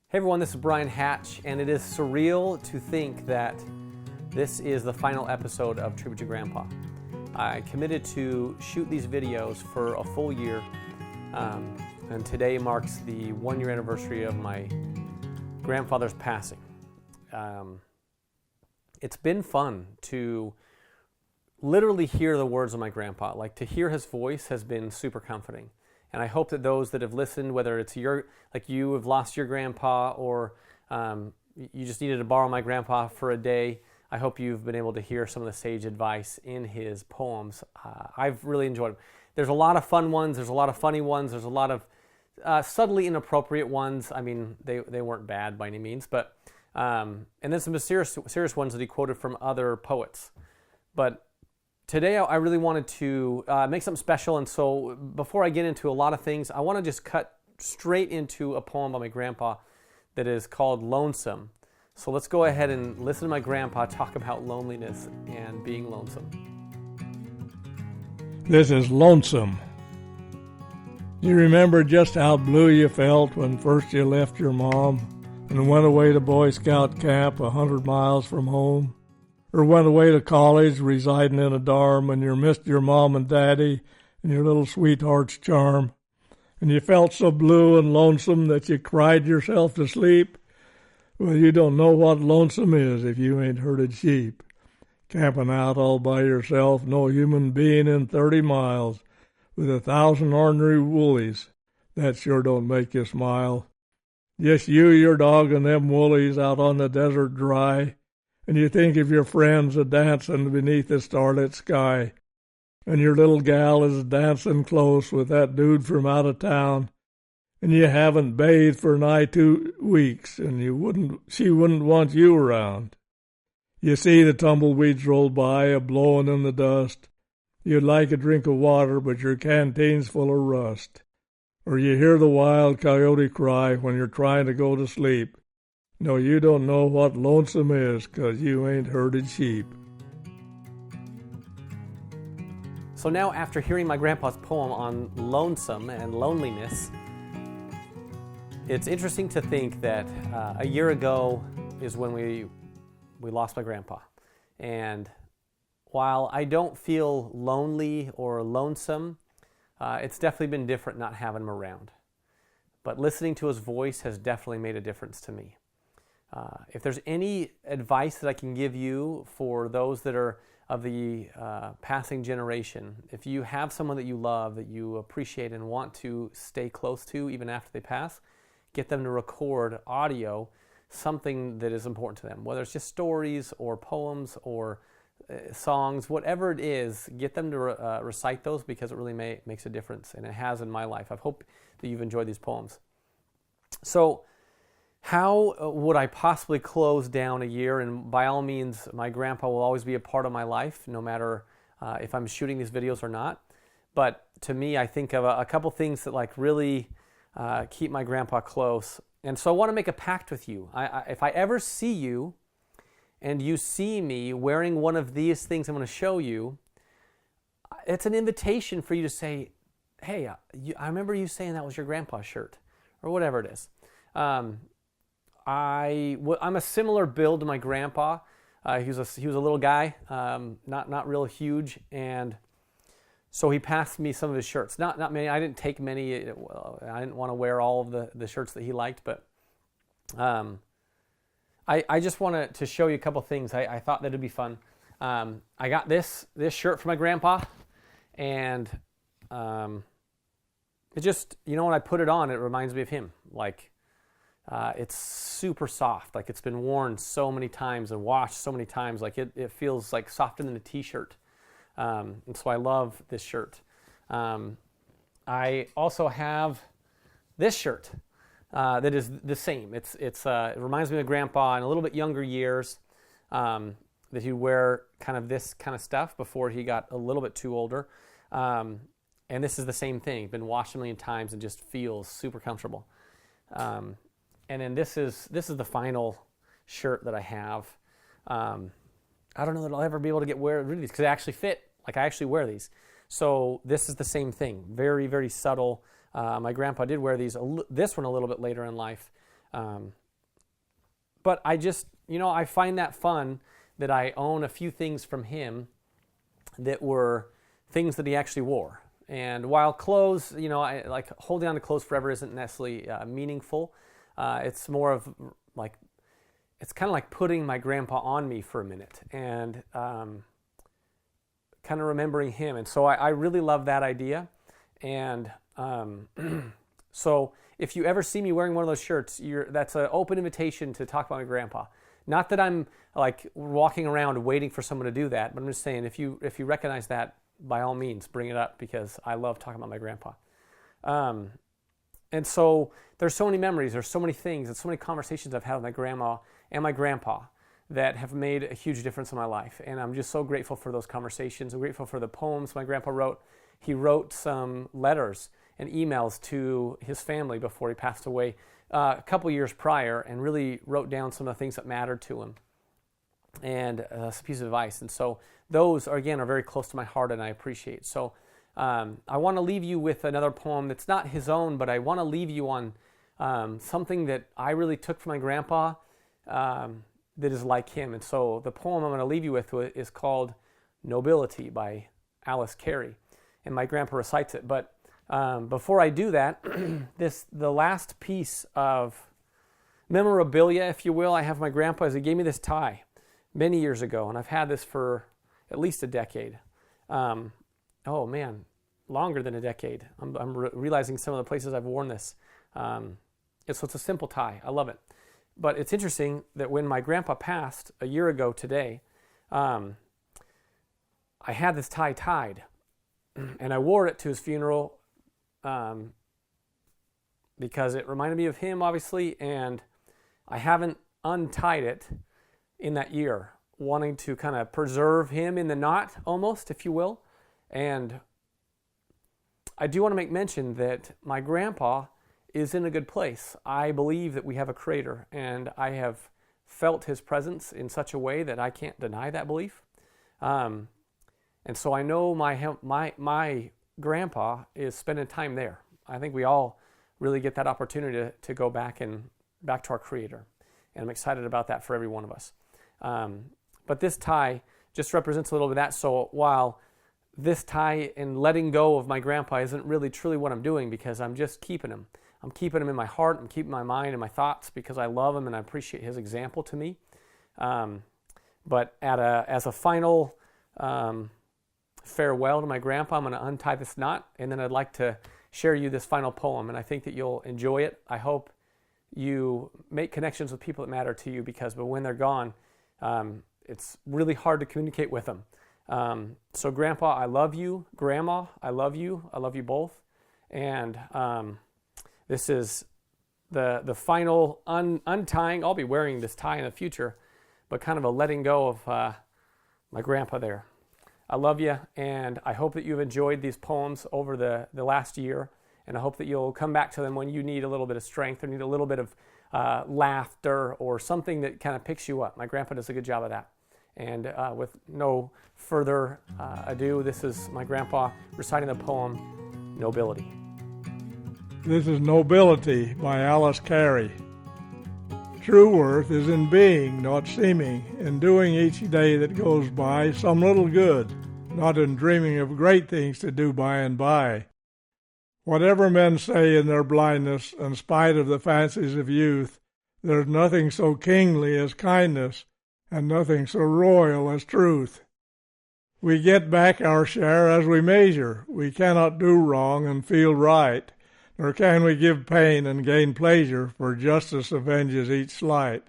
Hey everyone, this is Brian Hatch, and it is surreal to think that this is the final episode of Tribute to Grampa. I committed to shoot these videos for a full year, and today marks the 1-year anniversary of my grandfather's passing. It's been fun to literally hear the words of my grandpa. Like, to hear his voice has been super comforting. And I hope that those that have listened, whether it's you have lost your grandpa, or you just needed to borrow my grandpa for a day, I hope you've been able to hear some of the sage advice in his poems. I've really enjoyed them. There's a lot of fun ones, there's a lot of funny ones, there's a lot of subtly inappropriate ones. I mean, they weren't bad by any means, but and then some serious ones that he quoted from other poets. But today I really wanted to make something special, and so before I get into a lot of things, I want to just cut straight into a poem by my grandpa that is called Lonesome. So let's go ahead and listen to my grandpa talk about loneliness and being lonesome. This is Lonesome. You remember just how blue you felt when first you left your mom and went away to Boy Scout camp 100 miles from home? Or went away to college residing in a dorm and you missed your mom and daddy and your little sweetheart's charm, and you felt so blue and lonesome that you cried yourself to sleep? Well, you don't know what lonesome is if you ain't herded sheep. Camping out all by yourself, no human being in 30 miles, with 1,000 ornery woolies, that sure don't make you smile. Just you, your dog, and them woolies out on the desert dry, and you think of your friends a-dancing beneath the starlit sky, and your little gal is dancing close with that dude from out of town, and you haven't bathed for nigh 2 weeks, and she wouldn't want you around. You see the tumbleweeds roll by, a-blowing in the dust. You'd like a drink of water, but your canteen's full of rust. Or you hear the wild coyote cry when you're trying to go to sleep. No, you don't know what lonesome is, 'cause you ain't herded sheep. So now, after hearing my grandpa's poem on lonesome and loneliness, it's interesting to think that a year ago is when we lost my grandpa. And while I don't feel lonely or lonesome, it's definitely been different not having him around. But listening to his voice has definitely made a difference to me. If there's any advice that I can give you for those that are of the passing generation, if you have someone that you love, that you appreciate and want to stay close to even after they pass, get them to record audio, something that is important to them, whether it's just stories or poems or songs, whatever it is, get them to recite those, because it really makes a difference, and it has in my life. I hope that you've enjoyed these poems. So, how would I possibly close down a year? And by all means, my grandpa will always be a part of my life, no matter if I'm shooting these videos or not. But to me, I think of a couple things that really keep my grandpa close. And so I want to make a pact with you. If I ever see you and you see me wearing one of these things I'm going to show you, it's an invitation for you to say, hey, I remember you saying that was your grandpa's shirt, or whatever it is. I'm a similar build to my grandpa. He was a little guy, not real huge, and so he passed me some of his shirts. Not many. I didn't take many. I didn't want to wear all of the shirts that he liked, but I just wanted to show you a couple things. I thought that it'd be fun. I got this shirt for my grandpa, and it just, when I put it on, it reminds me of him. It's super soft. It's been worn so many times and washed so many times. It feels like softer than a t-shirt. And so I love this shirt. I also have this shirt that is the same. It reminds me of Grandpa in a little bit younger years, that he'd wear kind of this kind of stuff before he got a little bit too older. And this is the same thing. Been washed a million times and just feels super comfortable. And then this is the final shirt that I have. I don't know that I'll ever be able to get rid of these because they actually fit. I actually wear these. So this is the same thing. Very, very subtle. My grandpa did wear these. This one a little bit later in life. But I just, I find that fun that I own a few things from him that were things that he actually wore. And while clothes, I like holding on to clothes forever isn't necessarily meaningful. It's more of like, it's kind of like putting my grandpa on me for a minute and kind of remembering him. And so I really love that idea. And so if you ever see me wearing one of those shirts, that's an open invitation to talk about my grandpa. Not that I'm like walking around waiting for someone to do that, but I'm just saying if you recognize that, by all means, bring it up because I love talking about my grandpa. And so there's so many memories, there's so many things, and so many conversations I've had with my grandma and my grandpa that have made a huge difference in my life. And I'm just so grateful for those conversations. I'm grateful for the poems my grandpa wrote. He wrote some letters and emails to his family before he passed away a couple years prior and really wrote down some of the things that mattered to him and some pieces of advice. And so those, are very close to my heart and I appreciate. So I want to leave you with another poem that's not his own, but I want to leave you on something that I really took from my grandpa that is like him. And so the poem I'm going to leave you with is called Nobility by Alice Carey. And my grandpa recites it. But before I do that, the last piece of memorabilia, if you will, I have my grandpa is he gave me this tie many years ago, and I've had this for at least a decade. Oh man, longer than a decade. I'm realizing some of the places I've worn this. It's a simple tie. I love it. But it's interesting that when my grandpa passed a year ago today, I had this tie tied, and I wore it to his funeral because it reminded me of him, obviously, and I haven't untied it in that year, wanting to kind of preserve him in the knot, almost, if you will. And I do want to make mention that my grandpa is in a good place. I believe that we have a Creator, and I have felt His presence in such a way that I can't deny that belief. And so I know my grandpa is spending time there. I think we all really get that opportunity to go back to our Creator, and I'm excited about that for every one of us. But this tie just represents a little bit of that. So while this tie and letting go of my grandpa isn't really truly what I'm doing, because I'm just keeping him. I'm keeping him in my heart. I'm keeping my mind and my thoughts because I love him and I appreciate his example to me. But as a final farewell to my grandpa, I'm going to untie this knot, and then I'd like to share you this final poem, and I think that you'll enjoy it. I hope you make connections with people that matter to you, but when they're gone, it's really hard to communicate with them. So Grandpa, I love you. Grandma, I love you. I love you both. And this is the final untying. I'll be wearing this tie in the future, but kind of a letting go of my grandpa there. I love you, and I hope that you've enjoyed these poems over the last year, and I hope that you'll come back to them when you need a little bit of strength or need a little bit of laughter or something that kind of picks you up. My grandpa does a good job of that. And with no further ado, this is my grandpa reciting the poem, Nobility. This is Nobility by Alice Carey. True worth is in being, not seeming, in doing each day that goes by some little good, not in dreaming of great things to do by and by. Whatever men say in their blindness, in spite of the fancies of youth, there's nothing so kingly as kindness, and nothing so royal as truth. We get back our share as we measure. We cannot do wrong and feel right, nor can we give pain and gain pleasure, for justice avenges each slight.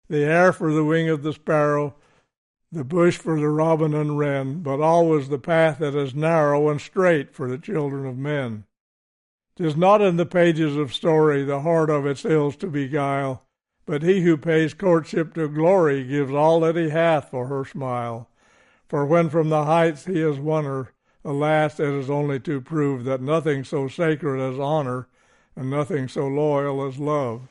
The air for the wing of the sparrow, the bush for the robin and wren, but always the path that is narrow and straight for the children of men. 'Tis not in the pages of story the heart of its ills to beguile, but he who pays courtship to glory gives all that he hath for her smile. For when from the heights he has won her, alas, it is only to prove that nothing so sacred as honor, and nothing so loyal as love.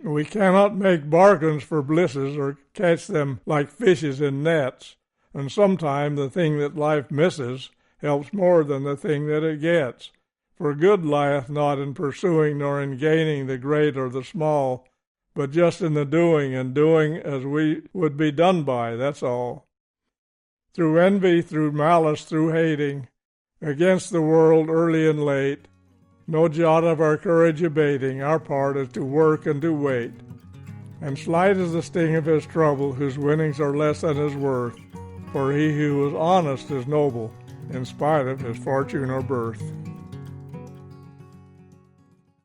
We cannot make bargains for blisses, or catch them like fishes in nets, and sometime the thing that life misses helps more than the thing that it gets. For good lieth not in pursuing nor in gaining the great or the small, but just in the doing, and doing as we would be done by, that's all. Through envy, through malice, through hating, against the world early and late, no jot of our courage abating, our part is to work and to wait. And slight is the sting of his trouble, whose winnings are less than his worth, for he who is honest is noble, in spite of his fortune or birth.